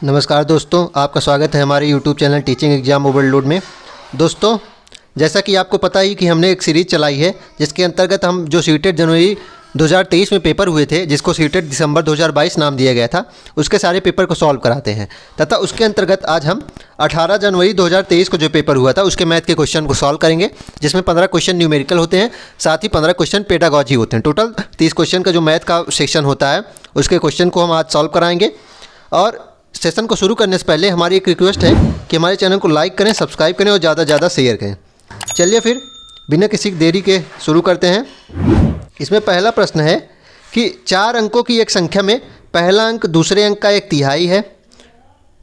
नमस्कार दोस्तों, आपका स्वागत है हमारे YouTube channel teaching exam overload में। दोस्तों, जैसा कि आपको पता ही कि हमने एक सीरीज़ चलाई है जिसके अंतर्गत हम जो सीटेट जनवरी 2023 में पेपर हुए थे, जिसको सीटेट दिसंबर 2022 नाम दिया गया था, उसके सारे पेपर को सॉल्व कराते हैं। तथा उसके अंतर्गत आज हम 18 जनवरी 2023 को जो पेपर हुआ था उसके मैथ के क्वेश्चन को सॉल्व करेंगे, जिसमें 15 क्वेश्चन न्यूमेरिकल होते हैं, साथ ही 15 क्वेश्चन पेडागॉजी होते हैं। टोटल 30 क्वेश्चन का जो मैथ का सेक्शन होता है उसके क्वेश्चन को हम आज सॉल्व कराएंगे। और सेशन को शुरू करने से पहले हमारी एक रिक्वेस्ट है कि हमारे चैनल को लाइक करें, सब्सक्राइब करें और ज़्यादा से ज़्यादा शेयर करें। चलिए फिर बिना किसी देरी के शुरू करते हैं। इसमें पहला प्रश्न है कि 4 अंकों की एक संख्या में पहला अंक दूसरे अंक का 1/3 है,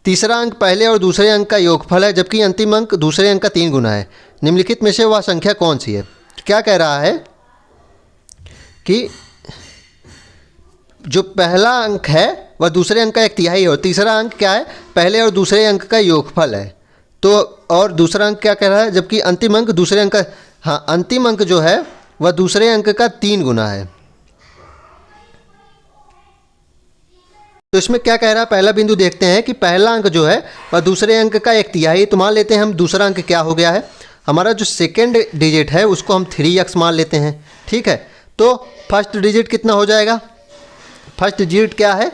तीसरा अंक पहले और दूसरे अंक का योगफल है, जबकि अंतिम अंक दूसरे अंक का 3 गुना है। निम्नलिखित में से वह संख्या कौन सी है? क्या कह रहा है कि जो पहला अंक है वह दूसरे अंक का 1/3 है और तीसरा अंक क्या है? पहले और दूसरे अंक का योगफल है। तो और दूसरा अंक क्या कह रहा है? जबकि अंतिम अंक दूसरे अंक का, अंतिम अंक जो है वह दूसरे अंक का 3 गुना है। तो इसमें क्या कह रहा है? पहला बिंदु देखते हैं कि पहला अंक जो है वह दूसरे अंक का 1/3। तो मान लेते हैं हम दूसरा अंक क्या हो गया है, हमारा जो सेकेंड डिजिट है उसको हम 3x मान लेते हैं। ठीक है, तो फर्स्ट डिजिट कितना हो जाएगा? फर्स्ट डिजिट क्या है?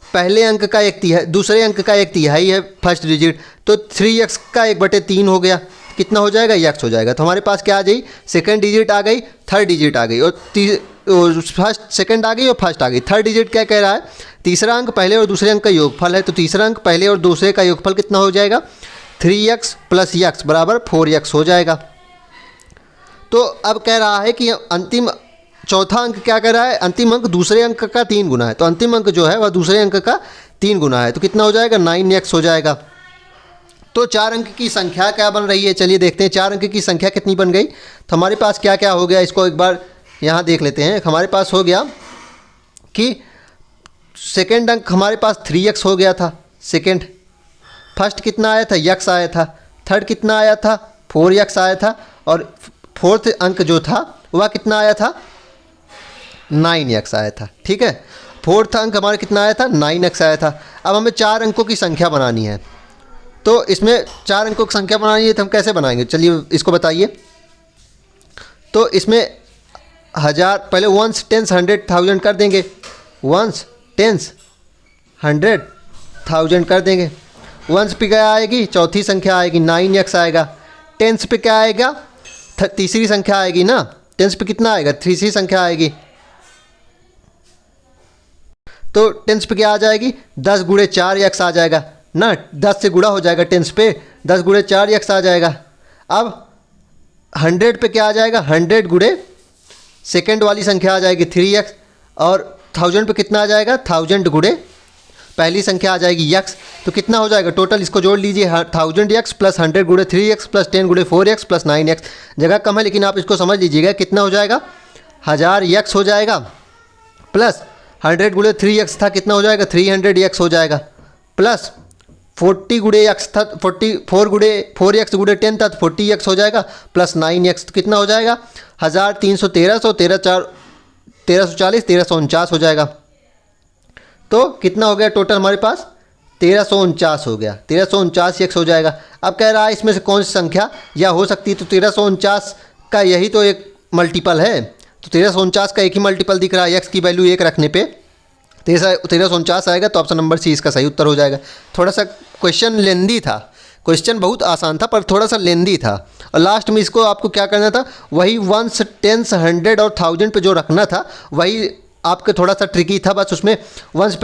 पहले अंक का 1/3, दूसरे अंक का 1/3 है फर्स्ट डिजिट, तो 3x का 1/3 हो गया। कितना हो जाएगा? x हो जाएगा। तो हमारे पास क्या आ गई? सेकंड डिजिट आ गई, थर्ड डिजिट आ गई और फर्स्ट सेकंड आ गई और फर्स्ट आ गई। थर्ड डिजिट क्या कह रहा है? तीसरा अंक पहले और दूसरे अंक का योगफल है, तो तीसरा अंक पहले और दूसरे का योगफल कितना हो जाएगा? 3x + x बराबर 4x हो जाएगा। तो अब कह रहा है कि अंतिम चौथा अंक क्या कर रहा है? अंतिम अंक दूसरे अंक का 3 गुना है, तो अंतिम अंक जो है वह दूसरे अंक का 3 गुना है, तो कितना हो जाएगा? 9x हो जाएगा। तो 4 अंक की संख्या क्या बन रही है? चलिए देखते हैं 4 अंक की संख्या कितनी बन गई। तो हमारे पास क्या क्या हो गया, इसको एक बार यहाँ देख लेते हैं। हमारे पास हो गया कि सेकेंड अंक हमारे पास 3x हो गया था सेकेंड, फर्स्ट कितना आया था? x आया था, थर्ड कितना आया था? 4x आया था, और फोर्थ अंक जो था वह कितना आया था? 9x आया था। ठीक है, फोर्थ अंक हमारा कितना आया था? 9x आया था। अब हमें 4 अंकों की संख्या बनानी है, तो इसमें 4 अंकों की संख्या बनानी है तो हम कैसे बनाएंगे? चलिए इसको बताइए। तो इसमें 1000 पहले 1s 10s 100 1000 कर देंगे, 1s 10s 100 1000 कर देंगे। 1s पे क्या आएगी? चौथी संख्या आएगी, 9x आएगा। 10s पे क्या आएगा? तीसरी संख्या आएगी ना। 10s पे कितना आएगा? तीसरी संख्या आएगी। तो 10s पे क्या आ जाएगी? 10 × 4x आ जाएगा ना, 10 से गुणा हो जाएगा 10s पे, 10 × 4x आ जाएगा। अब 100 पे क्या आ जाएगा? 100 × सेकेंड वाली संख्या आ जाएगी 3x, और 1000 पे कितना आ जाएगा? 1000 × पहली संख्या आ जाएगी x। तो कितना हो जाएगा टोटल? इसको जोड़ लीजिए, 1000x + 100 × 3x + 10 × 4x + 9x। जगह कम है लेकिन आप इसको समझ लीजिएगा। कितना हो जाएगा? 1000x हो जाएगा, प्लस 100 × 3x था, कितना हो जाएगा? 300x हो जाएगा, प्लस 40 × x था, 44 × 4x × 10 था, 40x हो जाएगा, प्लस 9x। तो कितना हो जाएगा? 1000 300 1300 1340 1349 हो जाएगा। तो कितना हो गया टोटल हमारे पास? 1349 हो गया, 1349x हो जाएगा। अब कह रहा है इसमें से कौन सी संख्या या हो सकती है, तो 1349 का यही तो एक मल्टीपल है, तो 1349 का एक ही मल्टीपल दिख रहा है। x की वैल्यू 1 रखने पे 1349 आएगा, तो ऑप्शन नंबर सी इसका सही उत्तर हो जाएगा। थोड़ा सा क्वेश्चन लेंदी था, क्वेश्चन बहुत आसान था पर थोड़ा सा लेंदी था, और लास्ट में इसको आपको क्या करना था? वही 1s 10s 100 और 1000 पे जो रखना था वही आपके थोड़ा सा ट्रिकी था। बस उसमें 1s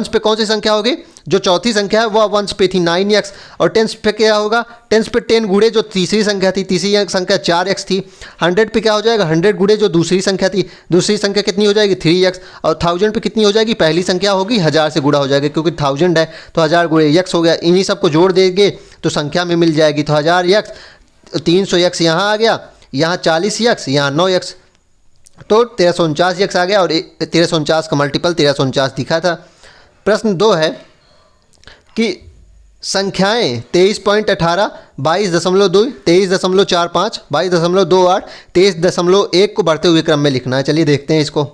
पे कौन सी संख्या होगी? जो चौथी संख्या है वह 1s पे थी 9x, और 10s पे क्या होगा? 10s पे 10 गुणे जो तीसरी संख्या थी, तीसरी संख्या 4x थी। 100 पे क्या हो जाएगा? 100 गुणे जो दूसरी संख्या थी, दूसरी संख्या कितनी हो जाएगी? 3x, और 1000 पे कितनी हो जाएगी? पहली संख्या होगी 1000 से गुणा हो जाएगा, क्योंकि 1000 है तो 1000 गुणे x हो गया। इन्हीं सबको जोड़ देंगे तो संख्या में मिल जाएगी। तो 1000x, 300x यहाँ आ गया, यहाँ 40x, यहाँ 9x, तो 1349x आ गया, और 1349 का मल्टीपल 1349 दिखा था। प्रश्न 2 है कि संख्याएं 23.18, 22.2, 23.45, 22.28, 23.1 को बढ़ते हुए क्रम में लिखना है। चलिए देखते हैं इसको।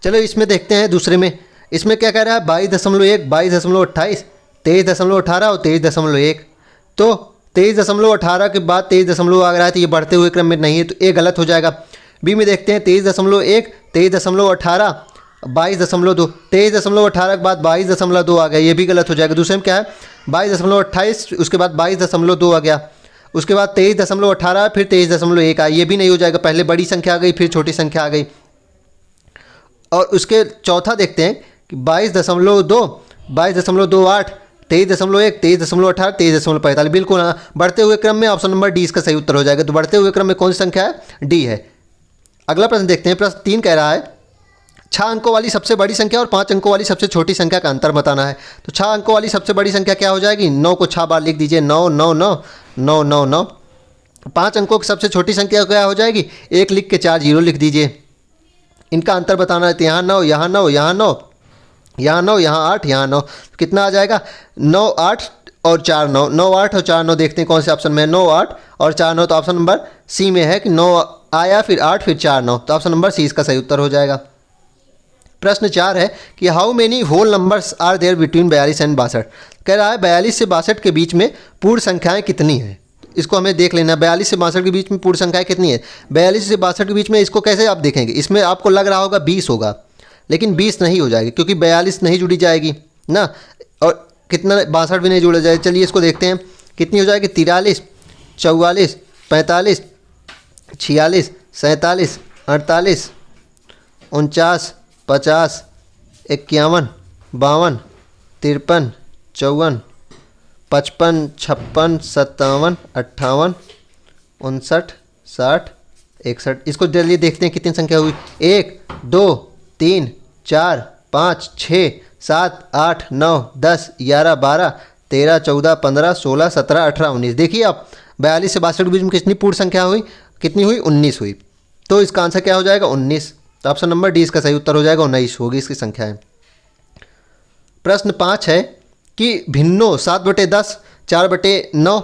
चलो इसमें देखते हैं दूसरे में। इसमें क्या कह रहा है? 22.1, 22.28, 23.18 और 23.1। तो 23.18 के बाद 23 आ रहा है तो ये बढ़ते हुए क्रम में नहीं है, तो ए गलत हो जाएगा। बी में देखते हैं 23.1, 23.18, 22.2। 23.18 के बाद 22.2 आ गया, ये भी गलत हो जाएगा। दूसरे में क्या है 22.28, उसके बाद 22.2 आ गया, उसके बाद 23.18, फिर 23.1 आया, ये भी नहीं हो जाएगा। पहले बड़ी संख्या आ गई, फिर छोटी संख्या आ गई। और उसके चौथा देखते हैं कि 22.2, 22.28, 23.1, 23.18, 23.45। बिल्कुल हाँ, बढ़ते हुए क्रम में ऑप्शन नंबर डी इसका सही उत्तर हो जाएगा। तो बढ़ते हुए क्रम में कौन सी संख्या है? डी है। अगला प्रश्न देखते हैं। प्रश्न 3 कह रहा है 6 अंकों वाली सबसे बड़ी संख्या और 5 अंकों वाली सबसे छोटी संख्या का अंतर बताना है। तो 6 अंकों वाली सबसे बड़ी संख्या क्या हो जाएगी? 9 को 6 बार लिख दीजिए, 9 9 9 9 9 9। 5 अंकों की सबसे छोटी संख्या क्या हो जाएगी? 1 लिख के 4 जीरो लिख दीजिए। इनका अंतर बताना है, तो यहाँ 9, यहाँ 9, यहाँ 9, यहाँ 9, यहाँ 8, यहाँ 9, कितना आ जाएगा? 9 8 और 4 9, 9 8 और 4 9। देखते हैं कौन से ऑप्शन में है 9 8 और 4 9। तो ऑप्शन नंबर सी में है कि 9 आया, फिर 8, फिर 4 9। तो ऑप्शन नंबर सी इसका सही उत्तर हो जाएगा। प्रश्न 4 है कि how many whole numbers are there between 42 and 62। कह रहा है 42 से 62 के बीच में पूर्ण संख्याएं कितनी हैं। इसको हमें देख लेना है, 42 से 62 के बीच में पूर्ण संख्याएं कितनी है। 42 से 62 के बीच में इसको कैसे आप देखेंगे? इसमें आपको लग रहा होगा 20 होगा, लेकिन 20 नहीं हो जाएगी क्योंकि 42 नहीं जुड़ी जाएगी ना, और कितना 62 भी नहीं जुड़ा जाएगा। चलिए इसको देखते हैं कितनी हो जाएगी। 43, 44, 45, 46, 47, 48, 49, 50, 51, 52, 53, 54, 55, 56, 57, 58, 59, 60, 61। इसको जल्दी देखते हैं कितनी संख्या हुई। 1 2 3 4 5 6 7 8 9 10 11 12 13 14 15 16 17 18 19। देखिए आप 42 से 62 के बीच में कितनी पूर्ण संख्या हुई? कितनी हुई? 19 हुई। तो इसका आंसर क्या हो जाएगा? 19। तो ऑप्शन नंबर डी इसका सही उत्तर हो जाएगा, 19 होगी इसकी संख्या है। प्रश्न 5 है कि भिन्नों 7/10, 4/9,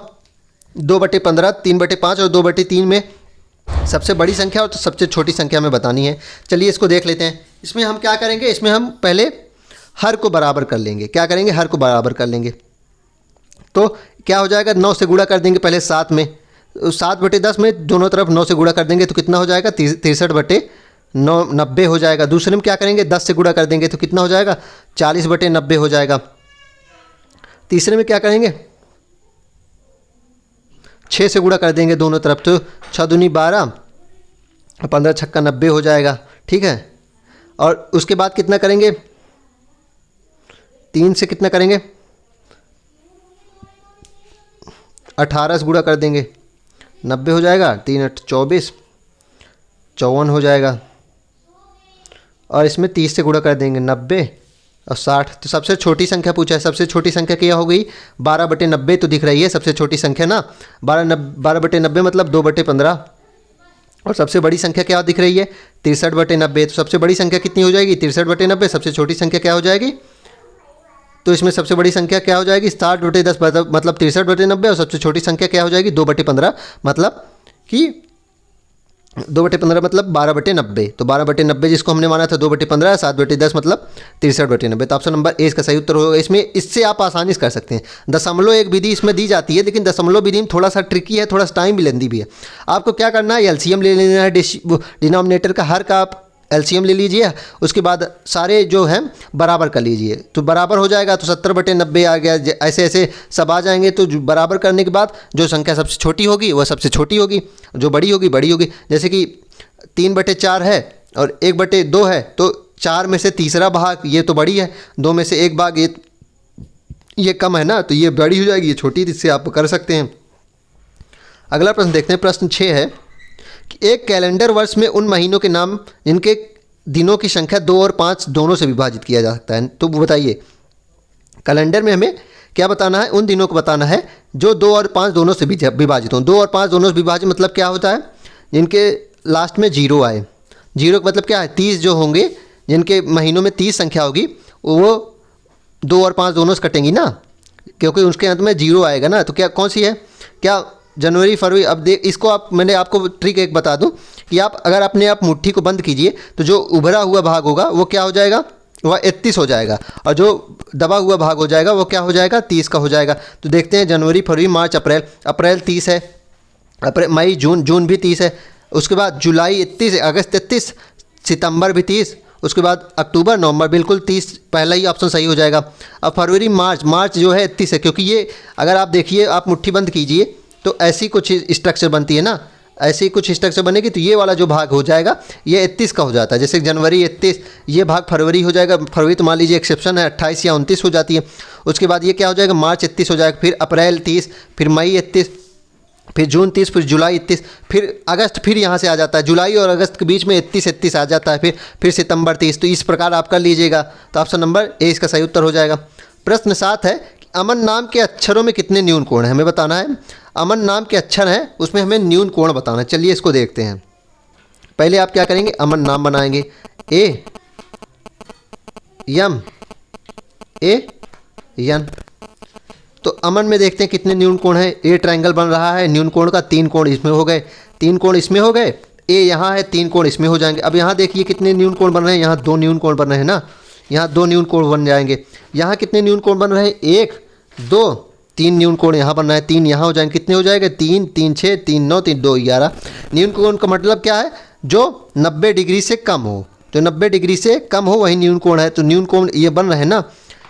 2/15, 3/5 और 2/3 में सबसे बड़ी संख्या और सबसे छोटी संख्या में बतानी है। चलिए इसको देख लेते हैं। इसमें हम क्या करेंगे? इसमें हम पहले हर को बराबर कर लेंगे। क्या करेंगे? हर को बराबर कर लेंगे। तो क्या हो जाएगा? 9 से गुणा कर देंगे पहले 7 में, 7/10 में दोनों तरफ 9 से गुणा कर देंगे तो कितना हो जाएगा? 63/9 90 हो जाएगा। दूसरे में क्या करेंगे? 10 से गुणा कर देंगे तो कितना हो जाएगा? 40/90 हो जाएगा। तीसरे में क्या करेंगे? 6 से गुणा कर देंगे दोनों तरफ, तो 6 दूनी 12, 15 छक्का 90 हो जाएगा। ठीक है। और उसके बाद कितना करेंगे? 3 से कितना करेंगे? 18 से गुणा कर देंगे, 90 हो जाएगा। 3 8 24, 54 हो जाएगा। और इसमें 30 से गुणा कर देंगे, 90 और 60। तो सबसे छोटी संख्या पूछा है। सबसे छोटी संख्या क्या हो गई? 12/90 तो दिख रही है सबसे छोटी संख्या ना। 12/90 मतलब 2/15। और सबसे बड़ी संख्या क्या दिख रही है? 63/90। तो सबसे बड़ी संख्या कितनी हो जाएगी? 63/90। सबसे छोटी संख्या क्या हो जाएगी? तो इसमें सबसे बड़ी संख्या क्या हो जाएगी? 60/10 मतलब 63/90। और सबसे छोटी संख्या क्या हो जाएगी? 2/15 मतलब कि 2/15 मतलब 12/90। तो 12/90 जिसको हमने माना था 2/15, 7/10 मतलब 63/90। तो ऑप्शन नंबर ए इसका सही उत्तर होगा। इसमें इससे आप आसानी से कर सकते हैं। दशमलव एक विधि इसमें दी जाती है, लेकिन दशमलव विधि में थोड़ा सा ट्रिकी है, थोड़ा सा टाइम भी लेंदी भी है। आपको क्या करना है? एलसीएम ले लेना है, डिनोमिनेटर का हर का आप एलसीएम ले लीजिए। उसके बाद सारे जो हैं बराबर कर लीजिए, तो बराबर हो जाएगा। तो 70/90 आ गया। ऐसे ऐसे सब आ जाएंगे। तो बराबर करने के बाद जो संख्या सबसे छोटी होगी वह सबसे छोटी होगी, जो बड़ी होगी बड़ी होगी। जैसे कि 3/4 है और 1/2 है, तो 4 में से तीसरा भाग ये तो बड़ी है, 2 में से 1 भाग ये कम है ना, तो ये बड़ी हो जाएगी, ये छोटी। इससे आप कर सकते हैं। अगला प्रश्न देखते हैं। प्रश्न 6 है कि एक कैलेंडर वर्ष में उन महीनों के नाम जिनके दिनों की संख्या 2 और 5 दोनों से विभाजित किया जा सकता है। तो बताइए कैलेंडर में हमें क्या बताना है? उन दिनों को बताना है जो 2 और 5 दोनों से विभाजित हों। 2 और 5 दोनों से विभाजित मतलब क्या होता है? जिनके लास्ट में 0 आए। 0 का मतलब क्या है? 30 जो होंगे, जिनके महीनों में 30 संख्या होगी, वो 2 और 5 दोनों से कटेंगी ना, क्योंकि उसके अंत में 0 आएगा ना। तो क्या कौन सी है? क्या जनवरी फरवरी? अब इसको आप, मैंने आपको ट्रिक एक बता दूं कि आप अगर अपने आप मुट्ठी को बंद कीजिए तो जो उभरा हुआ भाग होगा वो क्या हो जाएगा? वह 31 हो जाएगा, और जो दबा हुआ भाग हो जाएगा वो क्या हो जाएगा, 30 का हो जाएगा। तो देखते हैं जनवरी, फरवरी, मार्च, अप्रैल। अप्रैल 30 है, अप्रैल, मई, जून, जून भी 30 है, उसके बाद जुलाई 31 है, अगस्त 33, सितंबर भी 30, उसके बाद अक्टूबर, नवंबर, बिल्कुल 30, पहला ही ऑप्शन सही हो जाएगा। अब फरवरी, मार्च, मार्च जो है 31 है, क्योंकि ये अगर आप देखिए, आप मुट्ठी बंद कीजिए तो ऐसी कुछ स्ट्रक्चर बनती है ना, ऐसी कुछ स्ट्रक्चर बनेगी, तो ये वाला जो भाग हो जाएगा ये 31 का हो जाता है। जैसे जनवरी 31, ये भाग फरवरी हो जाएगा, फरवरी तो मान लीजिए एक्सेप्शन है, 28 या 29 हो जाती है। उसके बाद ये क्या हो जाएगा, मार्च 31 हो जाएगा, फिर अप्रैल 30, फिर मई 31, फिर जून 30, फिर जुलाई 31, फिर अगस्त फिर यहाँ से आ जाता है, जुलाई और अगस्त के बीच में 31 आ जाता है, फिर सितंबर 30। तो इस प्रकार आप कर लीजिएगा, तो ऑप्शन नंबर ए इसका सही उत्तर हो जाएगा। प्रश्न 7 है कि अमन नाम के अक्षरों में कितने न्यून कोण हैं, हमें बताना है। अमन नाम के अक्षर हैं, उसमें हमें न्यून कोण बताना है। चलिए इसको देखते हैं। पहले आप क्या करेंगे, अमन नाम बनाएंगे, ए यम ए यन। तो अमन में देखते हैं कितने न्यून कोण है। ए ट्रायंगल बन रहा है, न्यून कोण का 3 कोण इसमें हो गए, 3 कोण इसमें हो गए, ए यहाँ है, 3 कोण इसमें हो जाएंगे। अब यहाँ देखिए कितने न्यून कोण बन रहे हैं, यहाँ 2 न्यून कोण बन रहे हैं ना, यहाँ 2 न्यून कोण बन जाएंगे। यहाँ कितने न्यून कोण बन रहे हैं, 1 2 3 न्यून कोण यहाँ बन रहा है, 3 यहाँ हो जाएंगे, कितने हो जाएंगे, 3 3 6 3 9 3 2 11। न्यून कोण का मतलब क्या है, जो 90 डिग्री से कम हो, जो 90 डिग्री से कम हो वही न्यून कोण है। तो न्यून कोण ये बन रहे हैं ना,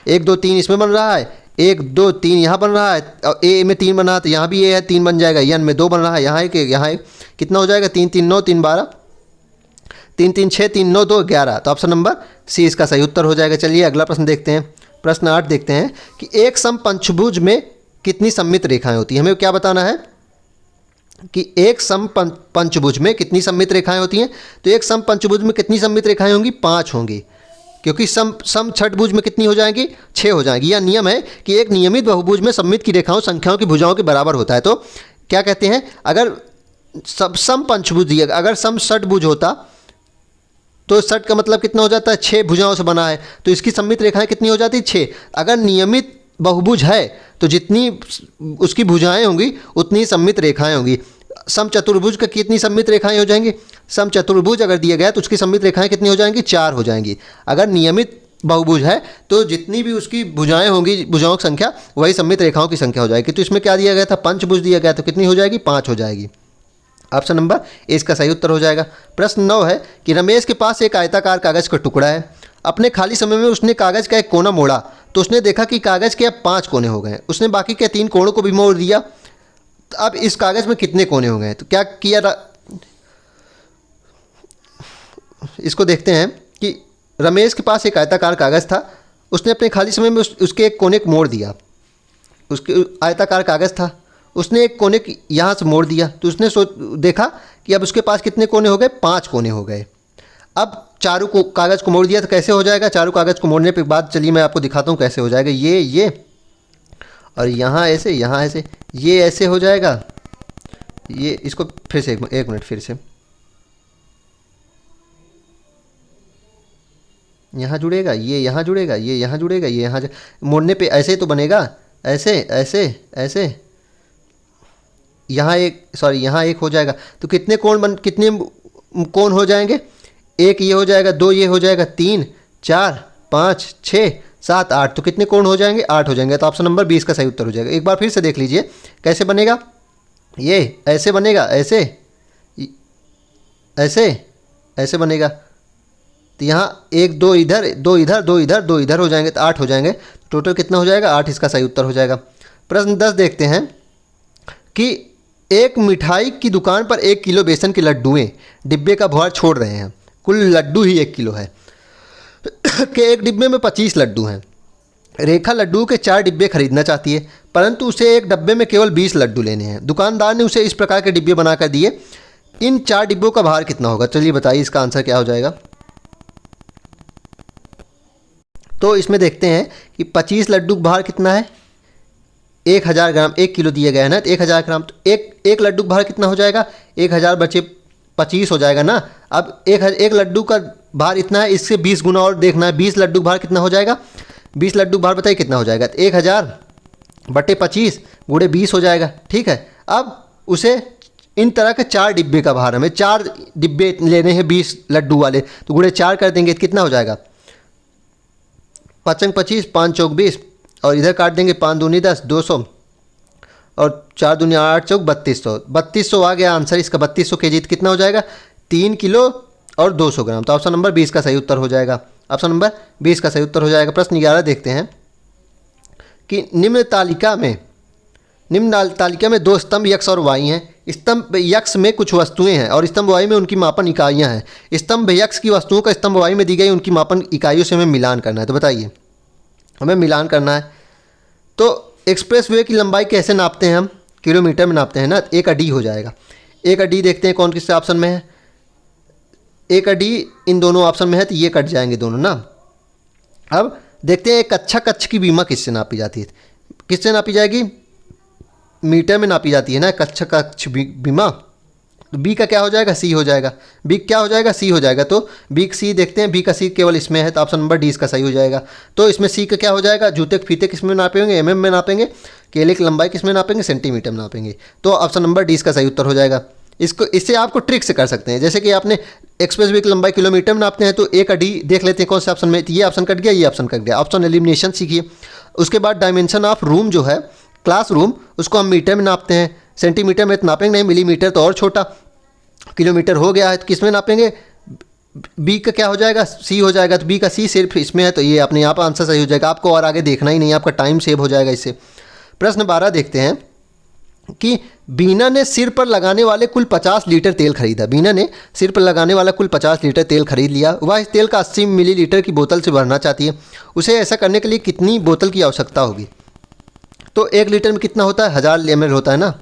1 2 3 इसमें बन रहा है, 1 2 3 यहाँ बन रहा है, और ए में 3 बन रहा है, तो यहाँ भी ए है, 3 बन जाएगा। यन में 2 बन रहा है, यहाँ एक, यहाँ एक, कितना हो जाएगा, 3 3 9 3 12, 3 3 6 3 9 2 11। तो ऑप्शन नंबर सी इसका सही उत्तर हो जाएगा। चलिए अगला प्रश्न देखते हैं। प्रश्न 8 देखते हैं कि एक समपंचभुज में कितनी सममित रेखाएं होती हैं। हमें क्या बताना है कि एक समपंचभुज में कितनी सममित रेखाएं होती हैं। तो एक समपंचभुज में कितनी सममित रेखाएं होंगी, 5 होंगी, क्योंकि समछठभुज में कितनी हो जाएंगी, 6 हो जाएंगी। यह नियम है कि एक नियमित बहुभुज में सममित की रेखाओं संख्याओं की भुजाओं के बराबर होता है। तो क्या कहते हैं, अगर समपंचभुज दिया, अगर समषठभुज होता तो षट का मतलब कितना हो जाता है, 6 भुजाओं से बना है, तो इसकी सममित रेखाएं कितनी हो जाती है, 6। अगर नियमित बहुभुज है तो जितनी उसकी भुजाएं होंगी उतनी सममित रेखाएं होंगी। समचतुर्भुज का कितनी सममित रेखाएं हो जाएंगी, समचतुर्भुज अगर दिया गया तो उसकी सममित रेखाएं कितनी हो जाएंगी, 4 हो जाएंगी। अगर नियमित बहुभुज है तो जितनी भी उसकी भुजाएं होंगी, भुजाओं की संख्या वही सममित रेखाओं की संख्या हो जाएगी। तो इसमें क्या दिया गया था, पंचभुज दिया गया, तो कितनी हो जाएगी, 5 हो जाएगी। ऑप्शन नंबर ए इसका सही उत्तर हो जाएगा। प्रश्न 9 है कि रमेश के पास एक आयताकार कागज का टुकड़ा है। अपने खाली समय में उसने कागज का एक कोना मोड़ा तो उसने देखा कि कागज के अब 5 कोने हो गए। उसने बाकी के 3 कोनों को भी मोड़ दिया। तो अब इस कागज में कितने कोने हो गए। तो क्या किया, इसको देखते हैं कि रमेश के पास एक आयताकार कागज था, उसने अपने खाली समय में उसके एक कोने को मोड़ दिया। उसके आयताकार कागज था, उसने एक कोने यहाँ से मोड़ दिया, तो उसने देखा कि अब उसके पास कितने कोने हो गए, 5 कोने हो गए। अब चारों को कागज़ को मोड़ दिया तो कैसे हो जाएगा, चारों कागज़ को मोड़ने के बाद चलिए मैं आपको दिखाता हूँ कैसे हो जाएगा। ये और यहाँ ऐसे, यहाँ ऐसे, ये ऐसे हो जाएगा। ये इसको फिर से एक मिनट फिर से, यहाँ जुड़ेगा, ये यहाँ जुड़ेगा, ये यहाँ जुड़ेगा, ये यहाँ मोड़ने पे ऐसे तो बनेगा, ऐसे ऐसे ऐसे, यहाँ एक, सॉरी यहाँ एक हो जाएगा। तो कितने कोण हो जाएंगे, एक ये हो जाएगा, 2 ये हो जाएगा, 3 4 5 6 7 8। तो कितने कोण हो जाएंगे, 8 हो जाएंगे। तो ऑप्शन नंबर 20 का सही उत्तर हो जाएगा। एक बार फिर से देख लीजिए कैसे बनेगा, ये ऐसे बनेगा, ऐसे ऐसे ऐसे बनेगा। तो यहाँ 1 2 इधर 2 इधर 2 इधर 2 इधर हो जाएंगे, तो 8 हो जाएंगे। टोटल कितना हो जाएगा, 8 इसका सही उत्तर हो जाएगा। प्रश्न 10 देखते हैं कि एक मिठाई की दुकान पर 1 किलो बेसन के लड्डुएं डिब्बे का भार छोड़ रहे हैं। कुल लड्डू ही 1 किलो है कि एक डिब्बे में 25 लड्डू हैं। रेखा लड्डू के 4 डिब्बे खरीदना चाहती है, परंतु उसे एक डब्बे में केवल 20 लड्डू लेने हैं। दुकानदार ने उसे इस प्रकार के डिब्बे बनाकर दिए। इन 4 डिब्बों का भार कितना होगा। चलिए बताइए इसका आंसर क्या हो जाएगा। तो इसमें देखते हैं कि 25 लड्डू का भार कितना है, 1000 ग्राम, 1 किलो दिया गया है ना, तो 1000 ग्राम। तो एक लड्डू का भार कितना हो जाएगा, 1000 बचे 25 हो जाएगा ना। अब एक लड्डू का भार इतना है, इससे 20 गुना और देखना है। 20 लड्डू भार कितना हो जाएगा, 20 लड्डू भार बताइए कितना हो जाएगा। तो 1000 बटे 25 गुणे 20 हो जाएगा। ठीक है, अब उसे इन तरह के 4 डिब्बे का भार, हमें 4 डिब्बे लेने हैं 20 लड्डू वाले, तो गुणे 4 कर देंगे तो कितना हो जाएगा, 5 25, 5 चौक 20 और इधर काट देंगे 5 दूनी 10, 200 और 4 दूनी 8 चौक 3200। 3200 आ गया आंसर इसका। 3200 केजी कितना हो जाएगा? 3 किलो और 200 ग्राम। तो ऑप्शन नंबर 20 का सही उत्तर हो जाएगा। ऑप्शन नंबर 20 का सही उत्तर हो जाएगा। प्रश्न 11 देखते हैं कि निम्न तालिका में 2 स्तंभ यक्स और वाई हैं। स्तंभ यक्स में कुछ वस्तुएं हैं और स्तंभ वाई में उनकी मापन इकाइयां हैं। स्तंभ यक्स की वस्तुओं का स्तंभ वाई में दी गई उनकी मापन इकाइयों से हमें मिलान करना है। तो बताइए, हमें मिलान करना है तो एक्सप्रेस वे की लंबाई कैसे नापते हैं? हम किलोमीटर में नापते हैं ना। 1 अडी हो जाएगा। 1 अडी देखते हैं कौन किस ऑप्शन में है। 1 अडी इन दोनों ऑप्शन में है तो ये कट जाएंगे दोनों ना। अब देखते हैं एक कक्षा कक्ष की बीमा किससे नापी जाती है? किससे नापी जाएगी? मीटर में नापी जाती है ना कक्षा कक्ष बीमा। तो बी का क्या हो जाएगा? सी हो जाएगा। बी क्या हो जाएगा? सी हो जाएगा। तो बी सी देखते हैं। बी का सी केवल इसमें है तो ऑप्शन नंबर डी इसका सही हो जाएगा। तो इसमें सी का क्या हो जाएगा? जूते के फीते किस में नापेंगे? एमएम में नापेंगे। केले की लंबाई किस में नापेंगे? सेंटीमीटर में नापेंगे। तो ऑप्शन नंबर डी इसका सही उत्तर हो जाएगा। इससे आपको ट्रिक से कर सकते हैं। जैसे कि आपने एक्सप्रेस वे की लंबाई किलोमीटर में नापते हैं तो 1 अडी देख लेते हैं कौन से ऑप्शन में। ये ऑप्शन कट गया, ये ऑप्शन कट गया। ऑप्शन एलिमिनेशन सीखिए। उसके बाद डायमेंशन ऑफ रूम जो है, क्लास रूम, उसको हम मीटर में नापते हैं। सेंटीमीटर में तो नापेंगे नहीं, मिलीमीटर तो और छोटा। किलोमीटर हो गया है तो किस में नापेंगे? बी का क्या हो जाएगा? सी हो जाएगा। तो बी का सी सिर्फ इसमें है तो ये अपने आप आंसर सही हो जाएगा। आपको और आगे देखना ही नहीं, आपका टाइम सेव हो जाएगा इससे। प्रश्न 12 देखते हैं कि बीना ने सिर पर लगाने वाले कुल 50 लीटर तेल खरीदा। बीना ने सिर पर लगाने वाला कुल 50 लीटर तेल खरीद लिया। वह इस तेल का 80 मिलीलीटर की बोतल से भरना चाहती है। उसे ऐसा करने के लिए कितनी बोतल की आवश्यकता होगी? तो 1 लीटर में कितना होता है? 1000 ml होता है ना।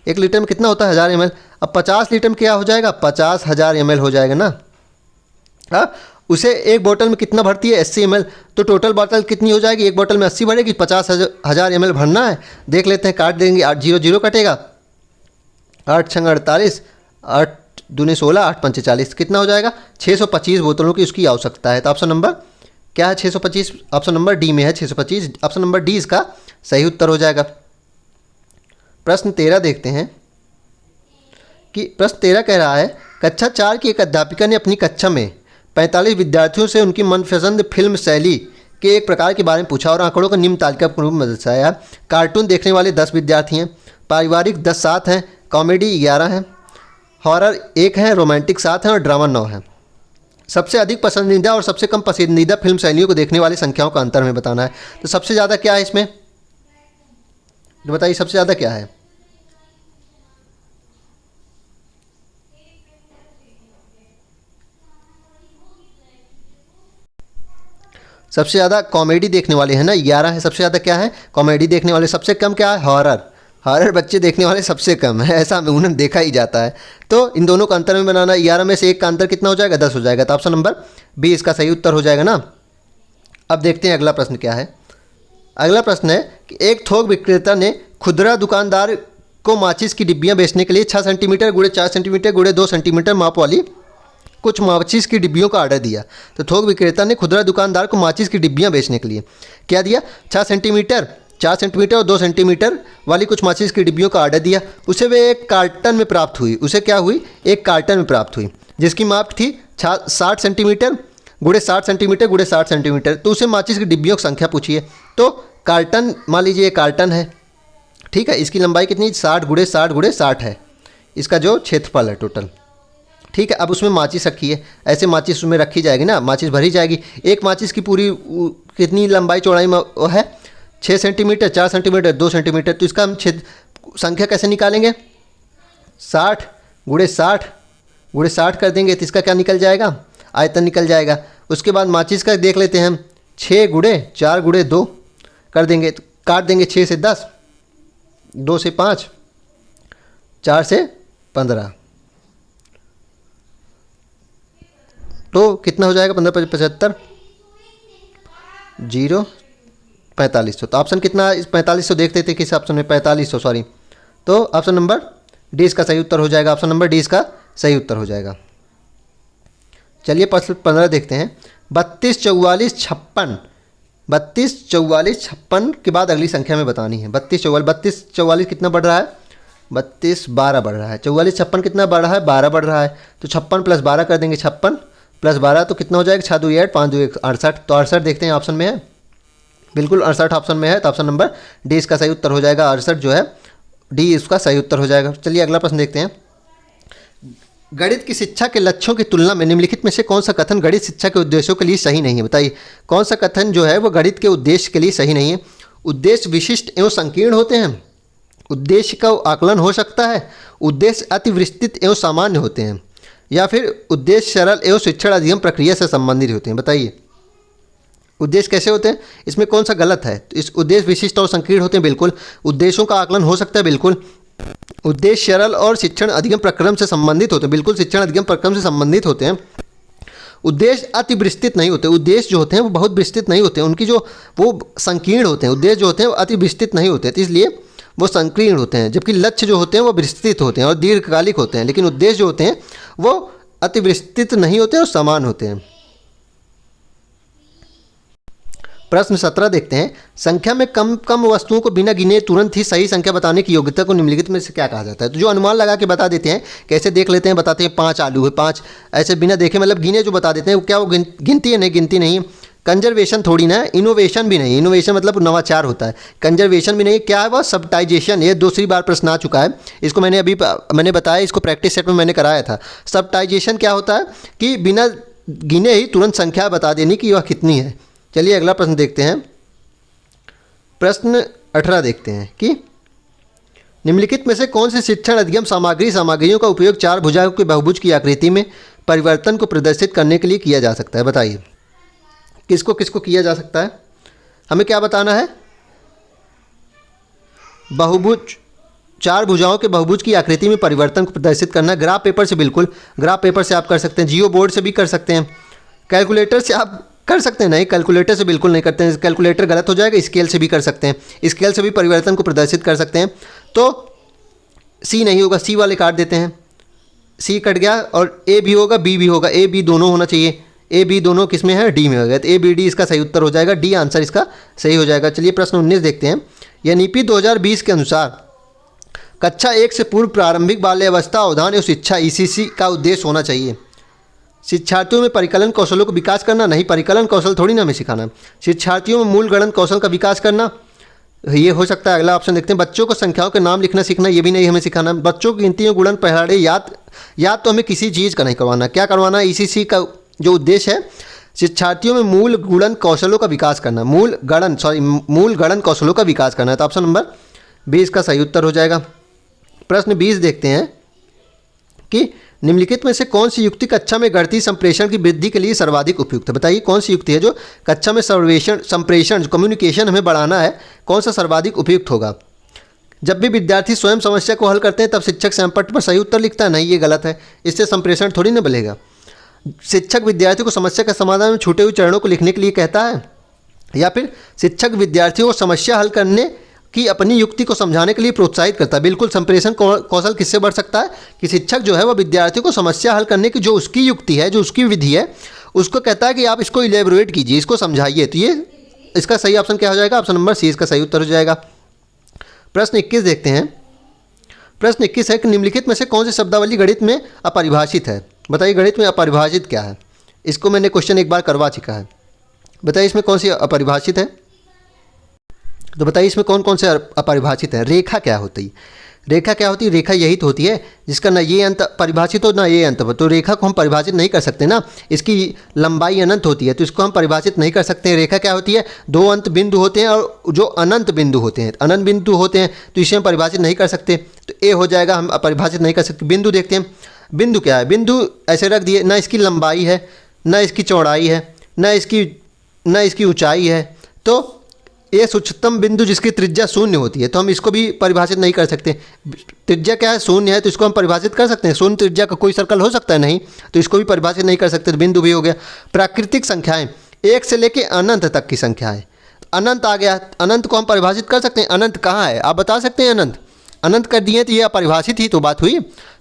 1 लीटर में कितना होता है? 1000 ml। अब 50 लीटर में क्या हो जाएगा? 50,000 ml हो जाएगा ना। अब उसे एक बोतल में कितना भरती है? 80 ml। तो टोटल बोतल कितनी हो जाएगी? एक बोतल में 80 भरेगी, 50,000 ml भरना है। देख लेते हैं, काट देंगे। 8 0 0 कटेगा, 8 6 48, 8 दूनी 16, 8 पंचे 40, कितना हो जाएगा? 625 बोतलों की उसकी आवश्यकता है। तो ऑप्शन नंबर क्या है? 625। ऑप्शन नंबर डी में है 625। ऑप्शन नंबर डी इसका सही उत्तर हो जाएगा। प्रश्न 13 देखते हैं कि प्रश्न 13 कह रहा है कक्षा 4 की एक अध्यापिका ने अपनी कक्षा में 45 विद्यार्थियों से उनकी मनपसंद फिल्म शैली के एक प्रकार के बारे में पूछा और आंकड़ों का निम्न तालिका के रूप में दर्शाया। कार्टून देखने वाले 10 विद्यार्थी हैं, पारिवारिक 10 7 हैं, कॉमेडी 11 हैं, हॉरर 1 है, रोमांटिक 7 हैं और ड्रामा 9 है। सबसे अधिक पसंदीदा और सबसे कम पसंदीदा फिल्म शैलियों को देखने वाली संख्याओं का अंतर हमें बताना है। तो सबसे ज़्यादा क्या है इसमें? तो बताइए सबसे ज़्यादा क्या है? सबसे ज़्यादा कॉमेडी देखने वाले हैं ना, 11 है। सबसे ज़्यादा क्या है? कॉमेडी देखने वाले। सबसे कम क्या है? हॉरर। हॉरर बच्चे देखने वाले सबसे कम है, ऐसा उन्हें देखा ही जाता है। तो इन दोनों का अंतर में बनाना। 11 में से 1 का अंतर कितना हो जाएगा? 10 हो जाएगा। तो ऑप्शन नंबर बी इसका सही उत्तर हो जाएगा ना। अब देखते हैं अगला प्रश्न क्या है। अगला प्रश्न है कि एक थोक विक्रेता ने खुदरा दुकानदार को माचिस की डिब्बियाँ बेचने के लिए 6 सेंटीमीटर गुणे 4 सेंटीमीटर गुणे 2 सेंटीमीटर माप वाली कुछ माचिस की डिब्बियों का ऑर्डर दिया। तो थोक विक्रेता ने खुदरा दुकानदार को माचिस की डिब्बियाँ बेचने के लिए क्या दिया? 6 सेंटीमीटर, 4 सेंटीमीटर और 2 सेंटीमीटर वाली कुछ माचिस की डिब्बियों का ऑर्डर दिया। उसे वे एक कार्टन में प्राप्त हुई। उसे क्या हुई? एक कार्टन में प्राप्त हुई जिसकी माप थी 60 सेंटीमीटर गुणे 60 सेंटीमीटर गुणे 60 सेंटीमीटर। तो उसे माचिस की डिब्बियों की संख्या पूछिए। तो कार्टन, मान लीजिए कार्टन है, ठीक है। इसकी लंबाई कितनी? 60 गुणे 60 गुणे 60 है इसका जो क्षेत्रफल है टोटल, ठीक है। अब उसमें माचिस रखी है, ऐसे माचिस उसमें रखी जाएगी ना, माचिस भरी जाएगी। एक माचिस की पूरी कितनी लंबाई चौड़ाई में है? 6 सेंटीमीटर, 4 सेंटीमीटर, 2 सेंटीमीटर। तो इसका हम संख्या कैसे निकालेंगे? 60 गुणे 60 गुणे 60 कर देंगे तो इसका क्या निकल जाएगा? आयतन निकल जाएगा। उसके बाद माचिस का देख लेते हैं हम, 6 गुणे 4 गुणे 2 कर देंगे तो काट देंगे। 6 से 10, 2 से 5, 4 से 15, तो कितना हो जाएगा? 15 75 0 4500। तो ऑप्शन कितना? इस 4500 देखते थे किस ऑप्शन में? 4500, सॉरी। तो ऑप्शन नंबर डी इसका सही उत्तर हो जाएगा। ऑप्शन नंबर डी इसका सही उत्तर हो जाएगा। चलिए प्रश्न 15 देखते हैं। 32 44 56, 32 44 56 के बाद अगली संख्या में बतानी है। 32 44 कितना बढ़ रहा है? 32 12 बढ़ रहा है। 44 56 कितना बढ़ रहा है? 12 बढ़ रहा है। तो 56 + 12 कर देंगे 56, प्लस 12 तो कितना हो जाएगा, 6 दूनी 8, 5 दूनी 68। तो 68 देखते हैं ऑप्शन में है, बिल्कुल 68 ऑप्शन में है। तो ऑप्शन नंबर डी इसका सही उत्तर हो जाएगा। 68 जो है डी इसका सही उत्तर हो जाएगा। चलिए अगला प्रश्न देखते हैं। गणित की शिक्षा के लक्ष्यों की तुलना में निम्नलिखित में से कौन सा कथन गणित शिक्षा के उद्देश्यों के लिए सही नहीं है? बताइए कौन सा कथन जो है वो गणित के उद्देश्य के लिए सही नहीं है। उद्देश्य विशिष्ट एवं संकीर्ण होते हैं, उद्देश्य का आकलन हो सकता है, उद्देश्य अति विस्तृत एवं सामान्य होते हैं, या फिर उद्देश्य सरल एवं शिक्षण अधिगम प्रक्रिया से संबंधित होते हैं। बताइए उद्देश्य कैसे होते हैं, इसमें कौन सा गलत है? तो इस उद्देश्य विशिष्ट और संकीर्ण होते हैं, बिल्कुल। उद्देश्यों का आकलन हो सकता है, बिल्कुल। उद्देश्य सरल और शिक्षण अधिगम प्रक्रम से संबंधित होते हैं, बिल्कुल शिक्षण अधिगम प्रक्रम से संबंधित होते हैं। उद्देश्य अति विस्तृत नहीं होते, उद्देश्य जो होते हैं वो बहुत विस्तृत नहीं होते हैं, उनकी जो वो संकीर्ण होते हैं। उद्देश्य जो होते हैं वो अति विस्तृत नहीं होते, तो इसलिए वो संकीर्ण होते हैं। जबकि लक्ष्य जो होते हैं वो विस्तृत होते हैं और दीर्घकालिक होते हैं, लेकिन उद्देश्य जो होते हैं वो अति विस्तृत नहीं होते और समान होते हैं। प्रश्न 17 देखते हैं। संख्या में कम कम वस्तुओं को बिना गिने तुरंत ही सही संख्या बताने की योग्यता को निम्नलिखित में से क्या कहा जाता है? तो जो अनुमान लगा के बता देते हैं, कैसे देख लेते हैं, बताते हैं 5 आलू है, 5 ऐसे बिना देखे मतलब गिने जो बता देते हैं, वो क्या वो गिनती है? नहीं, गिनती नहीं है। कंजर्वेशन थोड़ी ना है, इनोवेशन भी नहीं। इनोवेशन मतलब नवाचार होता है, कंजर्वेशन भी नहीं। क्या है वह? सबटाइजेशन। ये दूसरी बार प्रश्न आ चुका है, इसको मैंने बताया, इसको प्रैक्टिस सेट में मैंने कराया था। सबटाइजेशन क्या होता है कि बिना गिने ही तुरंत संख्या बता देनी कि वह कितनी है। चलिए अगला प्रश्न देखते हैं। प्रश्न 18 देखते हैं कि निम्नलिखित में से कौन सी शिक्षण अधिगम सामग्रियों का उपयोग 4 भुजाओं के बहुभुज की आकृति में परिवर्तन को प्रदर्शित करने के लिए किया जा सकता है? बताइए किसको किसको किया जा सकता है? हमें क्या बताना है? बहुभुज, 4 भुजाओं के बहुभुज की आकृति में परिवर्तन को प्रदर्शित करना। ग्राफ पेपर से, बिल्कुल ग्राफ पेपर से आप कर सकते हैं, जियो बोर्ड से भी कर सकते हैं, कैलकुलेटर से आप कर सकते हैं। नहीं, कैलकुलेटर से बिल्कुल नहीं करते हैं, कैलकुलेटर गलत हो जाएगा। स्केल से भी कर सकते हैं, स्केल से भी परिवर्तन को प्रदर्शित कर सकते हैं। तो सी नहीं होगा, सी वाले काट देते हैं, सी कट गया। और ए भी होगा, बी भी होगा, ए बी दोनों होना चाहिए। ए बी दोनों किस में है? डी में हो गया, तो ए बी डी इसका सही उत्तर हो जाएगा, डी आंसर इसका सही हो जाएगा। चलिए प्रश्न 19 देखते हैं। एनईपी 2020 के अनुसार कक्षा 1 से पूर्व प्रारंभिक बाल्यावस्था अवधान एवं शिक्षा ईसीसी का उद्देश्य होना चाहिए। शिक्षार्थियों में परिकलन कौशलों को विकास करना। नहीं, परिकलन कौशल थोड़ी ना हमें सिखाना। शिक्षार्थियों में मूल गणन कौशल का विकास करना, ये हो सकता है। अगला ऑप्शन देखते हैं। बच्चों को संख्याओं के नाम लिखना सीखना, ये भी नहीं हमें सिखाना। बच्चों की गिनती गुणन पहाड़े याद तो हमें किसी चीज़ का नहीं करवाना। क्या करवाना? ईसीसी का जो उद्देश्य है शिक्षार्थियों में मूल गुणन कौशलों का विकास करना, मूल गणन कौशलों का विकास करना है। तो ऑप्शन नंबर 20 का सही उत्तर हो जाएगा। प्रश्न 20 देखते हैं कि निम्नलिखित में से कौन सी युक्ति कक्षा में गणितीय संप्रेषण की वृद्धि के लिए सर्वाधिक उपयुक्त है? बताइए कौन सी युक्ति है जो कक्षा में संप्रेषण कम्युनिकेशन हमें बढ़ाना है, कौन सा सर्वाधिक उपयुक्त होगा? जब भी विद्यार्थी स्वयं समस्या को हल करते हैं तब शिक्षक सैंपट पर सही उत्तर लिखता है। नहीं, ये गलत है, इससे संप्रेषण थोड़ी ना बढ़ेगा। शिक्षक विद्यार्थी को समस्या के समाधान में छूटे हुए चरणों को लिखने के लिए कहता है, या फिर शिक्षक विद्यार्थियों को समस्या हल करने की अपनी युक्ति को समझाने के लिए प्रोत्साहित करता है। बिल्कुल संप्रेषण कौशल किससे बढ़ सकता है कि शिक्षक जो है वह विद्यार्थी को समस्या हल करने की जो उसकी युक्ति है, जो उसकी विधि है, उसको कहता है कि आप इसको इलेबोरेट कीजिए, इसको समझाइए। तो ये इसका सही ऑप्शन क्या हो जाएगा? ऑप्शन नंबर सी इसका सही उत्तर हो जाएगा। प्रश्न 21 देखते हैं। प्रश्न 21 है कि निम्नलिखित में से कौन सी शब्दावली गणित में अपरिभाषित है? बताइए गणित में अपरिभाषित क्या है? इसको मैंने क्वेश्चन एक बार करवा चुका है। बताइए इसमें कौन सी अपरिभाषित है? तो बताइए इसमें कौन कौन से अपरिभाषित है? रेखा क्या होती है? रेखा क्या होती है? रेखा यही तो होती है जिसका ना ये अंत परिभाषित हो ना ये अंत हो। तो रेखा को हम परिभाषित नहीं कर सकते ना, इसकी लंबाई अनंत होती है, तो इसको हम परिभाषित नहीं कर सकते हैं। रेखा क्या होती है? 2 अंत बिंदु होते हैं और जो अनंत बिंदु होते हैं, अनंत बिंदु होते हैं, तो इसे हम परिभाषित नहीं कर सकते। तो ए हो जाएगा, हम परिभाषित नहीं कर सकते। बिंदु देखते हैं, बिंदु क्या है? बिंदु ऐसे रख दिए, ना इसकी लंबाई है, ना इसकी चौड़ाई है, ना इसकी ऊंचाई है। तो ये उच्चतम बिंदु जिसकी त्रिज्या 0 होती है, तो हम इसको भी परिभाषित नहीं कर सकते। त्रिज्या क्या है? 0 है, तो इसको हम परिभाषित कर सकते हैं। 0 त्रिज्या का कोई सर्कल हो सकता है? नहीं, तो इसको भी परिभाषित नहीं कर सकते। तो बिंदु भी हो गया। प्राकृतिक संख्याएं 1 से लेकर अनंत तक की संख्याएं, अनंत आ गया। अनंत को हम परिभाषित कर सकते हैं। अनंत कहाँ है? आप बता सकते हैं? अनंत कर दिए तो ये अपरिभाषित ही तो बात हुई।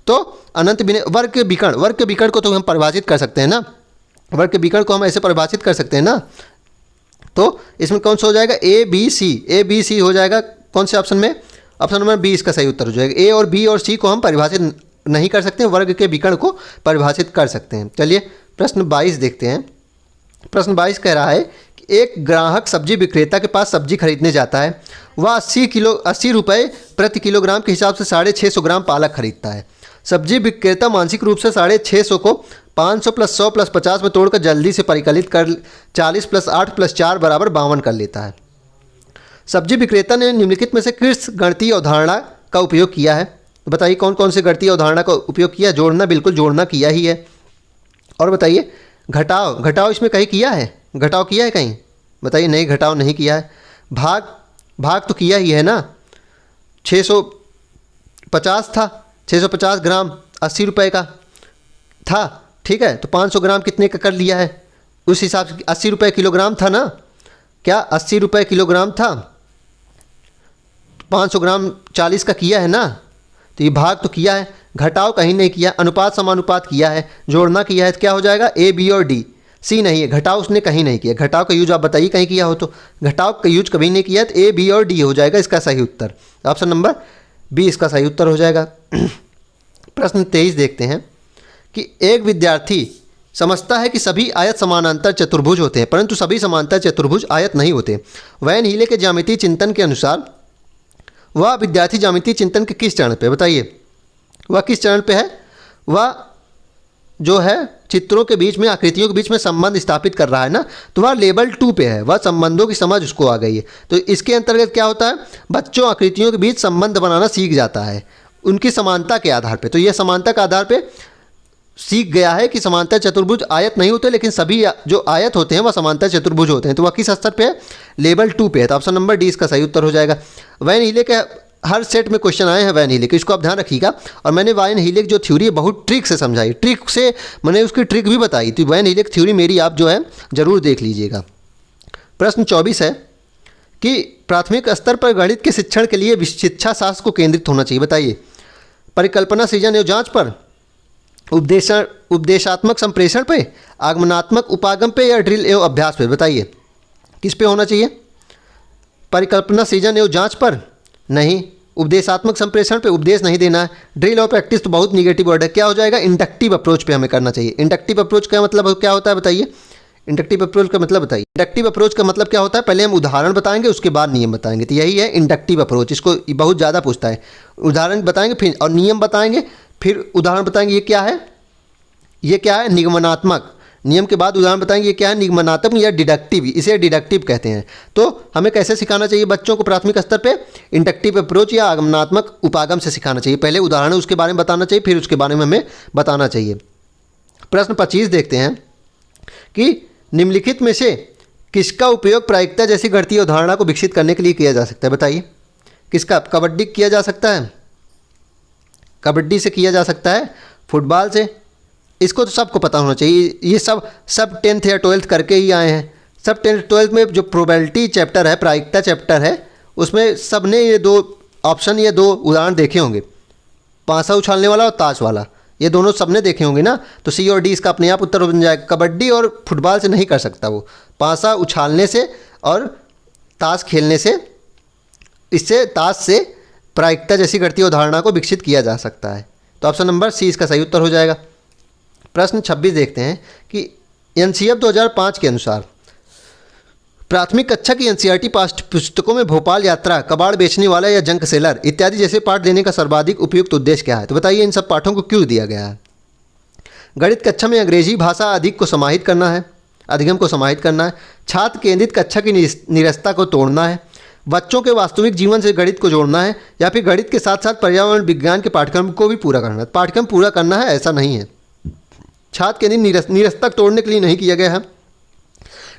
तो अनंत वर्ग के विकर्ण को तो हम परिभाषित कर सकते हैं ना, वर्ग के विकर्ण को हम ऐसे परिभाषित कर सकते हैं ना। तो इसमें कौन सा हो जाएगा? ए बी सी हो जाएगा। कौन से ऑप्शन में? ऑप्शन नंबर 20 का सही उत्तर हो जाएगा। ए और बी और सी को हम परिभाषित नहीं कर सकते हैं, वर्ग के विकर्ण को परिभाषित कर सकते हैं। चलिए प्रश्न 22 देखते हैं। प्रश्न 22 कह रहा है कि एक ग्राहक सब्जी विक्रेता के पास सब्जी खरीदने जाता है। वह 80 रुपये प्रति किलोग्राम के हिसाब से 650 ग्राम पालक खरीदता है। सब्जी विक्रेता मानसिक रूप से 650 को 500 + 100 + 50 में तोड़कर जल्दी से परिकलित कर 40 + 8 + 4 बराबर 52 कर लेता है। सब्जी विक्रेता ने निम्नलिखित में से किस गणितीय अवधारणा का उपयोग किया है? तो बताइए कौन कौन से गणितीय अवधारणा का उपयोग किया? जोड़ना, बिल्कुल जोड़ना किया ही है। और बताइए घटाव इसमें कहीं किया है? घटाव किया है कहीं? बताइए नहीं, घटाव नहीं किया है। भाग तो किया ही है ना। 650 था, 650 ग्राम 80 रुपये का था, ठीक है। तो 500 ग्राम कितने का कर लिया है? उस हिसाब से 80 रुपये किलोग्राम था ना, क्या 80 रुपये किलोग्राम था? 500 ग्राम 40 का किया है ना, तो ये भाग तो किया है। घटाव कहीं नहीं किया, अनुपात समानुपात किया है, जोड़ना किया है। तो क्या हो जाएगा? ए, बी और डी। सी नहीं है, घटाव उसने कहीं नहीं किया। घटाव का यूज आप बताइए कहीं किया हो तो? घटाव का यूज कभी नहीं किया, तो ए, बी और डी हो जाएगा इसका सही उत्तर। ऑप्शन नंबर बी इसका सही उत्तर हो जाएगा। प्रश्न 23 देखते हैं कि एक विद्यार्थी समझता है कि सभी आयत समानांतर चतुर्भुज होते हैं, परंतु सभी समांतर चतुर्भुज आयत नहीं होते। वैन हीले के ज्यामितीय चिंतन के अनुसार वह विद्यार्थी ज्यामितीय चिंतन के किस चरण पे? बताइए वह किस चरण पे है? वह जो है चित्रों के बीच में, आकृतियों के बीच में संबंध स्थापित कर रहा है ना, तो वह लेवल 2 पे है। वह संबंधों की समझ उसको आ गई है। तो इसके अंतर्गत क्या होता है? बच्चों आकृतियों के बीच संबंध बनाना सीख जाता है उनकी समानता के आधार पे। तो यह समानता के आधार पे सीख गया है कि समांतर चतुर्भुज आयत नहीं होते, लेकिन सभी जो आयत होते हैं वह समांतर चतुर्भुज होते हैं। तो वह किस स्तर पे है? लेवल 2 पे है। तो ऑप्शन नंबर डी इसका सही उत्तर हो जाएगा। वैन हीले के हर सेट में क्वेश्चन आए हैं वैन हीले के, इसको आप ध्यान रखिएगा। और मैंने वैन हीले की जो थ्योरी है बहुत ट्रिक से समझाई, ट्रिक से मैंने उसकी ट्रिक भी बताई। तो वैन हीले की थ्योरी मेरी आप जो है ज़रूर देख लीजिएगा। प्रश्न 24 है कि प्राथमिक स्तर पर गणित के शिक्षण के लिए शिक्षा शास्त्र को केंद्रित होना चाहिए। बताइए परिकल्पना, सृजन एवं जाँच पर, उपदेशात्मक संप्रेषण पे, आगमनात्मक उपागम पे, या ड्रिल एवं अभ्यास पे? बताइए किस पे होना चाहिए? परिकल्पना, सृजन एवं जांच पर नहीं, उपदेशात्मक संप्रेषण पे उपदेश नहीं देना है, ड्रिल और प्रैक्टिस तो बहुत निगेटिव वर्ड है। क्या हो जाएगा? इंडक्टिव अप्रोच पे हमें करना चाहिए। इंडक्टिव अप्रोच का मतलब क्या होता है बताइए? इंडक्टिव अप्रोच का मतलब बताइए। इंडक्टिव अप्रोच का मतलब क्या होता है? पहले हम उदाहरण बताएंगे, उसके बाद नियम बताएंगे। तो यही है इंडक्टिव अप्रोच। इसको बहुत ज़्यादा पूछता है। उदाहरण बताएंगे फिर और नियम बताएंगे, फिर उदाहरण बताएंगे। ये क्या है? ये क्या है? निगमनात्मक। नियम के बाद उदाहरण बताएंगे। ये क्या है? निगमनात्मक या डिडक्टिव। इसे डिडक्टिव कहते हैं। तो हमें कैसे सिखाना चाहिए बच्चों को प्राथमिक स्तर पे? इंडक्टिव अप्रोच या आगमनात्मक उपागम से सिखाना चाहिए। पहले उदाहरण उसके बारे में बताना चाहिए, फिर उसके बारे में हमें बताना चाहिए। प्रश्न 25 देखते हैं कि निम्नलिखित में से किसका उपयोग प्रायिकता जैसी गणितीय अवधारणा को विकसित करने के लिए किया जा सकता है? बताइए किसका? कबड्डी किया जा सकता है, कबड्डी से किया जा सकता है, फुटबॉल से। इसको तो सबको पता होना चाहिए। ये सब 10th या 12th करके ही आए हैं। सब 10th 12th में जो प्रोबेबिलिटी चैप्टर है, प्रायिकता चैप्टर है, उसमें सब ने ये 2 ऑप्शन, ये 2 उदाहरण देखे होंगे, पासा उछालने वाला और ताश वाला। ये दोनों सबने देखे होंगे ना। तो सी और डी इसका अपने आप उत्तर बन जाएगा। कबड्डी और फुटबॉल से नहीं कर सकता वो, पासा उछालने से और ताश खेलने से, इससे ताश से प्रायिकता जैसी गणितीय अवधारणा को विकसित किया जा सकता है। तो ऑप्शन नंबर सी इसका सही उत्तर हो जाएगा। प्रश्न 26 देखते हैं कि एनसीएफ 2005 के अनुसार प्राथमिक कक्षा की एनसीईआरटी पाठ्य पुस्तकों में भोपाल यात्रा, कबाड़ बेचने वाला या जंक सेलर इत्यादि जैसे पाठ देने का सर्वाधिक उपयुक्त उद्देश्य क्या है? तो बताइए इन सब पाठों को क्यों दिया गया है? गणित कक्षा में अंग्रेजी भाषा अधिगम को समाहित करना है, छात्र केंद्रित कक्षा की निरस्ता को तोड़ना है, बच्चों के वास्तविक जीवन से गणित को जोड़ना है, या फिर गणित के साथ साथ पर्यावरण विज्ञान के पाठ्यक्रम को भी पूरा करना है। पाठ्यक्रम पूरा करना है ऐसा नहीं है, छात्र केंद्रित निरस्ता तोड़ने के लिए नहीं किया गया है।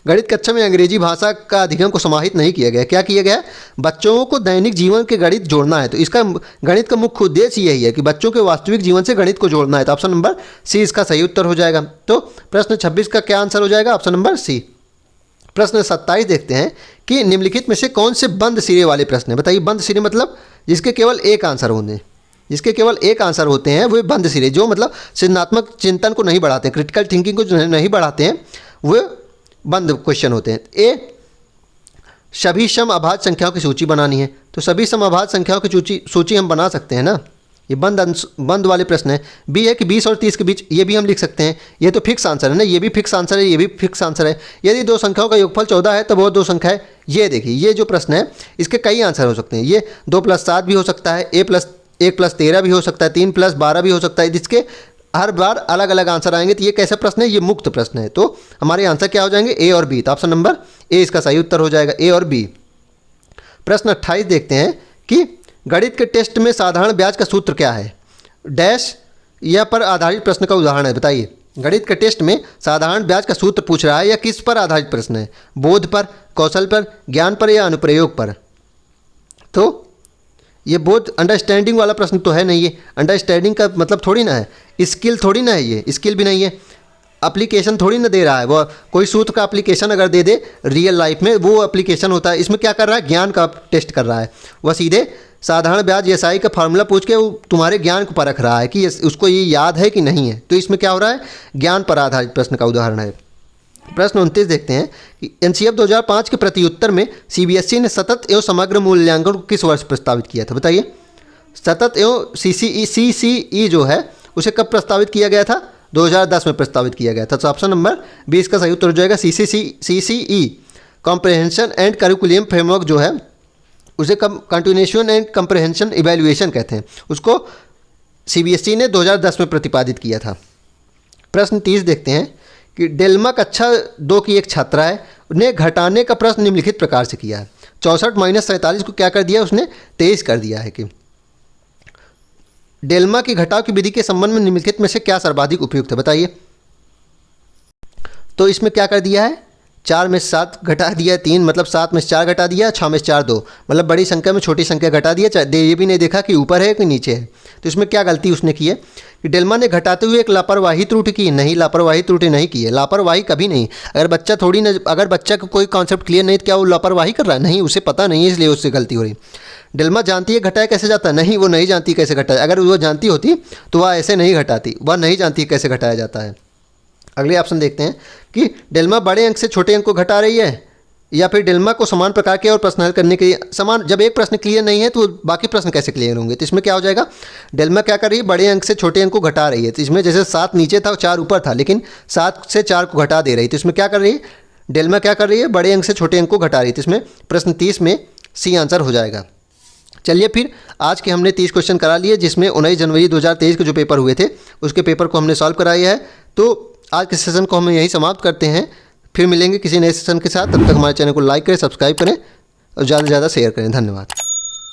गणित कक्षा में अंग्रेजी भाषा का अधिगम को समाहित नहीं किया गया। क्या किया गया? बच्चों को दैनिक जीवन के गणित जोड़ना है। तो इसका गणित का मुख्य उद्देश्य यही है कि बच्चों के वास्तविक जीवन से गणित को जोड़ना है। तो ऑप्शन नंबर सी इसका सही उत्तर हो जाएगा। तो प्रश्न 26 का क्या आंसर हो जाएगा? Option number C. प्रश्न 27 देखते हैं कि निम्नलिखित में से कौन से बंद सिरे वाले प्रश्न है? बताइए बंद सिरे मतलब जिसके केवल एक आंसर होंगे, जिसके केवल एक आंसर होते हैं वो बंद सिरे, जो मतलब सृजनात्मक चिंतन को नहीं बढ़ाते, क्रिटिकल थिंकिंग को जो नहीं बढ़ाते हैं, वो बंद क्वेश्चन होते हैं। ए, सभी सम अभाज्य संख्याओं की सूची बनानी है। तो सभी सम अभाज्य संख्याओं की सूची हम बना सकते हैं ना। ये बंद वाले प्रश्न है। बी है कि 20 और 30 के बीच, ये भी हम लिख सकते हैं। ये तो फिक्स आंसर है ना, ये भी फिक्स आंसर है, ये भी फिक्स आंसर है। यदि दो संख्याओं का योगफल 14 है तब वो दो संख्या है। ये देखिए, ये जो प्रश्न है इसके कई आंसर हो सकते हैं। ये 2 + 7 भी हो सकता है, 1 + 13 भी हो सकता है, 3 + 12 भी हो सकता है, जिसके हर बार अलग अलग आंसर आएंगे। तो ये कैसा प्रश्न है? ये मुक्त प्रश्न है। तो हमारे आंसर क्या हो जाएंगे? ए और बी। तो ऑप्शन नंबर ए इसका सही उत्तर हो जाएगा, ए और बी। प्रश्न 28 देखते हैं कि गणित के टेस्ट में साधारण ब्याज का सूत्र क्या है? डैश यह पर आधारित प्रश्न का उदाहरण है, बताइए। गणित के टेस्ट में साधारण ब्याज का सूत्र पूछ रहा है, या किस पर आधारित प्रश्न है? बोध पर, कौशल पर, ज्ञान पर, या अनुप्रयोग पर? तो ये बोध अंडरस्टैंडिंग वाला प्रश्न तो है नहीं। ये अंडरस्टैंडिंग का मतलब थोड़ी ना है, स्किल थोड़ी ना है, ये स्किल भी नहीं है, एप्लीकेशन थोड़ी ना दे रहा है। वो कोई सूत्र का एप्लीकेशन अगर दे दे रियल लाइफ में, वो एप्लीकेशन होता है। इसमें क्या कर रहा है? ज्ञान का टेस्ट कर रहा है। वह सीधे साधारण ब्याज एसआई का फार्मूला पूछ के वो तुम्हारे ज्ञान को परख रहा है कि उसको ये याद है कि नहीं है। तो इसमें क्या हो रहा है? ज्ञान पर आधारित प्रश्न का उदाहरण है। प्रश्न 29 देखते हैं कि एनसीएफ 2005 के प्रत्युत्तर में सीबीएसई ने सतत एवं समग्र मूल्यांकन को किस वर्ष प्रस्तावित किया था? बताइए। सतत एवं सीसीई जो है उसे कब प्रस्तावित किया गया था? 2010 में प्रस्तावित किया गया था। तो ऑप्शन नंबर 20 का सही उत्तर हो जाएगा CCE. Comprehension and curriculum framework जो है उसे कंटिन्यूएशन एंड कम्प्रहेंशन इवैल्यूएशन कहते हैं। उसको सीबीएसई ने 2010 में प्रतिपादित किया था। प्रश्न 30 देखते हैं कि डेल्मा कक्षा 2 की एक छात्रा है, ने घटाने का प्रश्न निम्नलिखित प्रकार से किया है। 64 - 47 को क्या कर दिया उसने? 23 कर दिया है। कि डेल्मा की घटाव की विधि के संबंध में निम्नलिखित में से क्या सर्वाधिक उपयुक्त है? बताइए। तो इसमें क्या कर दिया है? 4 में 7 घटा दिया, 3 मतलब 7 में 4 घटा दिया, 6 में 4 2 मतलब बड़ी संख्या में छोटी संख्या घटा दिया। ये भी नहीं देखा कि ऊपर है कि नीचे है। तो इसमें क्या गलती उसने की है कि डेल्मा ने घटाते हुए एक लापरवाही त्रुटि की? नहीं, लापरवाही त्रुटि नहीं की है। लापरवाही कभी नहीं। अगर बच्चा को कोई कॉन्सेप्ट क्लियर नहीं तो क्या वो लापरवाही कर रहा है? नहीं, उसे पता नहीं है, इसलिए उससे गलती हो रही। डेल्मा जानती है घटाया कैसे जाता है? नहीं, वो नहीं जानती कैसे घटाया। अगर वो जानती होती तो वह ऐसे नहीं घटाती। वह नहीं जानती कैसे घटाया जाता है। अगले ऑप्शन देखते हैं कि डेल्मा बड़े अंक से छोटे अंक को घटा रही है, या फिर डेल्मा को समान प्रकार के और प्रश्न हल करने के लिए समान। जब एक प्रश्न क्लियर नहीं है तो बाकी प्रश्न कैसे क्लियर होंगे? तो इसमें क्या हो जाएगा? डेल्मा क्या कर रही है? बड़े अंक से छोटे अंक को घटा रही है। तो इसमें जैसे 7 नीचे था और 4 ऊपर था, लेकिन 7 से 4 को घटा दे रही है। तो इसमें क्या कर रही है? डेल्मा क्या कर रही है? बड़े अंक से छोटे अंक को घटा रही है। तो इसमें प्रश्न 30 में सी आंसर हो जाएगा। चलिए फिर आज के हमने 30 क्वेश्चन करा लिए, जिसमें 19 जनवरी 2023 के जो पेपर हुए थे उसके पेपर को हमने सॉल्व कराया है। तो आज के सेशन को हम यहीं समाप्त करते हैं। फिर मिलेंगे किसी नए सेशन के साथ। तब तक हमारे चैनल को लाइक करें, सब्सक्राइब करें और ज़्यादा से ज़्यादा शेयर करें। धन्यवाद।